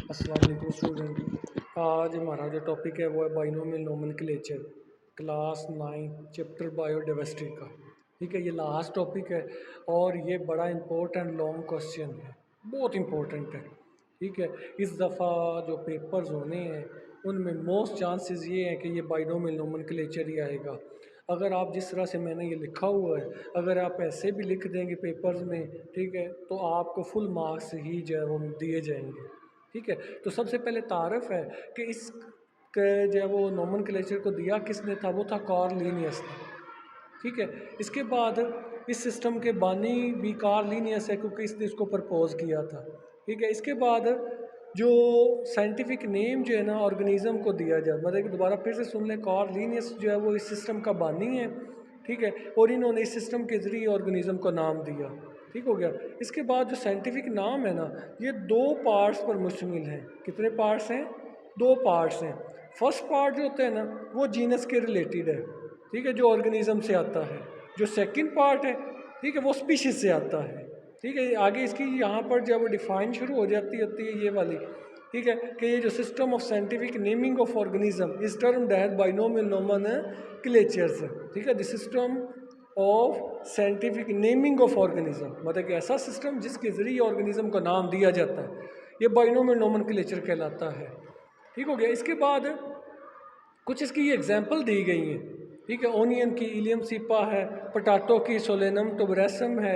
अस्सलाम वालेकुम स्टूडेंट। आज हमारा जो टॉपिक है वो है binomial nomenclature, class 9 chapter biodiversity का। ठीक है, ये लास्ट टॉपिक है और ये बड़ा इंपॉर्टेंट लॉन्ग क्वेश्चन है, बहुत इंपॉर्टेंट है। ठीक है, इस दफ़ा जो पेपर्स होने हैं उनमें मोस्ट चांसेस ये हैं कि ये बाइनोमियल नोमेनक्लेचर ही आएगा। अगर आप जिस तरह से मैंने ये लिखा हुआ है, अगर आप ऐसे भी लिख देंगे पेपर्स में, ठीक है, तो आपको फुल मार्क्स ही जो है वो दिए जाएंगे। ठीक है, तो सबसे पहले तारफ़ है कि इस जो है वो नोमेनक्लेचर को दिया किसने था, वो था कार्ल लीनियस ने। ठीक है, इसके बाद इस सिस्टम के बानी भी कार्ल लीनियस है क्योंकि इसने इसको प्रपोज किया था। ठीक है, इसके बाद जो साइंटिफिक नेम जो है ना ऑर्गेनिज़म को दिया जाए, मतलब कि दोबारा फिर से सुन लें, कार्ल लीनियस जो है वो इस सिस्टम का बानी है। ठीक है, और इन्होंने इस सिस्टम के ज़रिए ऑर्गेनिज़म को नाम दिया। ठीक हो गया। इसके बाद जो साइंटिफिक नाम है ना, ये दो पार्ट्स पर मुश्तमिल हैं। कितने पार्ट्स हैं? दो पार्ट्स हैं। फर्स्ट पार्ट जो होता है ना वो जीनस के रिलेटेड है, ठीक है, जो ऑर्गेनिज्म से आता है। जो सेकंड पार्ट है, ठीक है, वो स्पीशीज से आता है। ठीक है, आगे इसकी यहाँ पर जब वो डिफाइन शुरू हो जाती होती है ये वाली, ठीक है, कि ये जो system of scientific naming of organism इस टर्म दैट बाइनोमियल नोमेनक्लेचर्स। ठीक है, the system of scientific naming of organism, मतलब कि ऐसा सिस्टम जिसके ज़रिए ऑर्गेनिज्म को नाम दिया जाता है, ये बाइनोमियल नोमेनक्लेचर कहलाता है। ठीक हो गया। इसके बाद कुछ इसकी एग्जांपल दी गई हैं। ठीक है, ओनियन की इलियम सीपा है, पोटैटो की सोलेनम टोबरेसम है,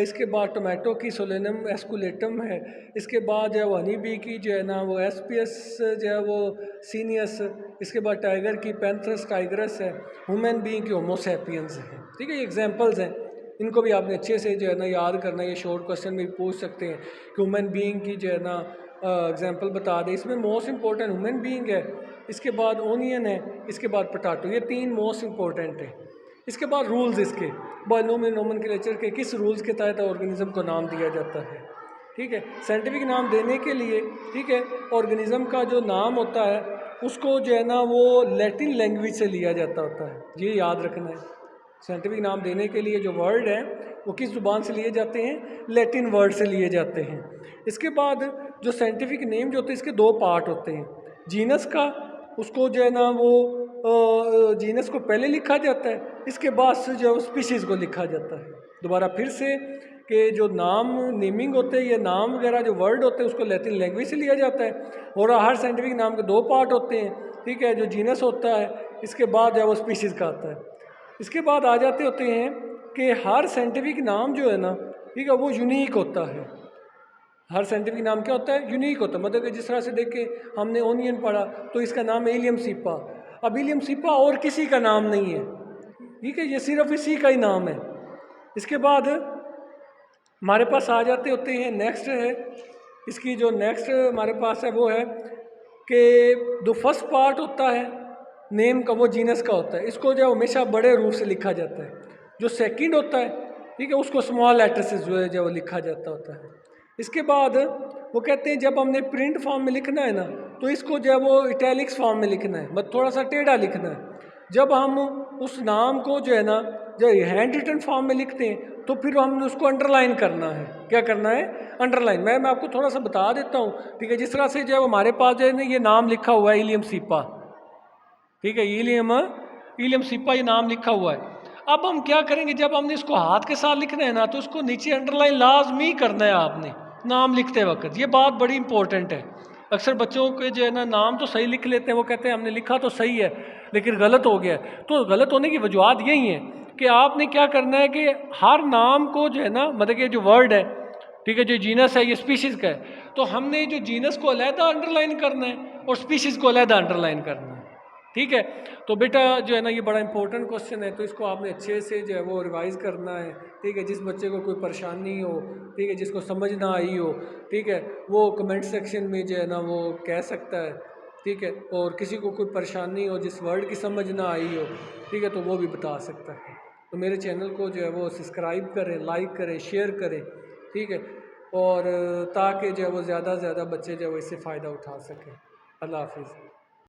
इसके बाद टोमेटो की सोलेनम एस्कुलेटम है, इसके बाद जो है वो हनी बी की जो है ना वो एसपियस जो है वो सीनियस, इसके बाद टाइगर की पैंथरस टाइगरस है, ह्यूमन बीइंग की होमो सैपियंस है। ठीक है, ये एग्जांपल्स हैं, इनको भी आपने अच्छे से जो है ना याद करना है। ये शॉर्ट क्वेश्चन में भी पूछ सकते हैं कि ह्यूमन बीइंग की जो है ना एग्जांपल बता दें। इसमें मोस्ट इंपॉर्टेंट ह्यूमन बीइंग है, इसके बाद ओनियन है, इसके बाद पोटैटो, ये तीन मोस्ट इंपॉर्टेंट है। इसके बाद रूल्स इसके बाइनोमियल नोमेनक्लेचर के किस रूल्स के तहत ऑर्गेनिज्म को नाम दिया जाता है। ठीक है, साइंटिफिक नाम देने के लिए, ठीक है, ऑर्गेनिज्म का जो नाम होता है उसको जो है ना वो लैटिन लैंग्वेज से लिया जाता होता है, ये याद रखना है। साइंटिफिक नाम देने के लिए जो वर्ड हैं वो किस ज़ुबान से लिए जाते हैं? लैटिन वर्ड से लिए जाते हैं। इसके बाद जो साइंटिफिक नेम जो होते हैं इसके दो पार्ट होते हैं। जीनस का, उसको जो है ना वो जीनस को पहले लिखा जाता है, इसके बाद से जो स्पीशीज़ को लिखा जाता है। दोबारा फिर से कि जो नाम नेमिंग होते हैं, ये नाम वगैरह जो वर्ड होते हैं उसको लैटिन लैंग्वेज से लिया जाता है। और हर साइंटिफिक नाम के दो पार्ट होते हैं। ठीक है, जो जीनस होता है, इसके बाद जो है वो स्पीशीज़ का आता है। इसके बाद आ जाते होते हैं कि हर साइंटिफिक नाम जो है ना, ठीक है, वो यूनिक होता है। हर साइंटिफिक नाम क्या होता है? यूनिक होता है। मतलब कि जिस तरह से देखें, हमने ओनियन पढ़ा तो इसका नाम है इलियम सीपा। अब इलियम सीपा और किसी का नाम नहीं है, ठीक है, ये सिर्फ इसी का ही नाम है। इसके बाद हमारे पास आ जाते होते हैं, नेक्स्ट है इसकी जो नेक्स्ट हमारे पास है वो है कि जो फर्स्ट पार्ट होता है नेम का वो जीनस का होता है, इसको जो हमेशा बड़े रूप से लिखा जाता है। जो सेकंड होता है, ठीक है, उसको स्मॉल लेटर से जो है वो लिखा जाता होता है। इसके बाद वो कहते हैं जब हमने प्रिंट फॉर्म में लिखना है ना तो इसको जो है वो इटैलिक्स फॉर्म में लिखना है, मतलब थोड़ा सा टेढ़ा लिखना है। जब हम उस नाम को जो है ना जब हैंड रिटन फॉर्म में लिखते हैं तो फिर हमने उसको अंडरलाइन करना है। क्या करना है? अंडरलाइन। मैं आपको थोड़ा सा बता देता हूँ। ठीक है, जिस तरह से जो है हमारे पास जो है ना ये नाम लिखा हुआ है इलियम सीपा, ठीक है, इलियम सीपा ये नाम लिखा हुआ है। अब हम क्या करेंगे, जब हमने इसको हाथ के साथ लिखना है ना तो उसको नीचे अंडरलाइन लाजमी करना है आपने नाम लिखते वक्त। ये बात बड़ी इंपॉर्टेंट है। अक्सर बच्चों के जो है ना नाम तो सही लिख लेते हैं, वो कहते हैं हमने लिखा तो सही है लेकिन गलत हो गया। तो गलत होने की वजूहत यही है कि आपने क्या करना है कि हर नाम को जो है ना, मतलब कि जो वर्ड है, ठीक है, जो जीनस है ये स्पीशीज़ का है, तो हमने जो जीनस को अलहदा अंडरलाइन करना है और स्पीशीज़ को अलहदा अंडरलाइन करना है। ठीक है, तो बेटा जो है ना ये बड़ा इंपॉर्टेंट क्वेश्चन है, तो इसको आपने अच्छे से जो है वो रिवाइज़ करना है। ठीक है, जिस बच्चे को कोई परेशानी हो, ठीक है, जिसको समझ ना आई हो, ठीक है, वो कमेंट सेक्शन में जो है ना वो कह सकता है। ठीक है, और किसी को कोई परेशानी हो, जिस वर्ड की समझ ना आई हो, ठीक है, तो वो भी बता सकता है। तो मेरे चैनल को जो है वो सब्सक्राइब करें, लाइक करें, शेयर करें। ठीक है, और ताकि जो है वो ज़्यादा से ज़्यादा बच्चे जो है वो इससे फ़ायदा उठा सकें। अल्लाह हाफिज़।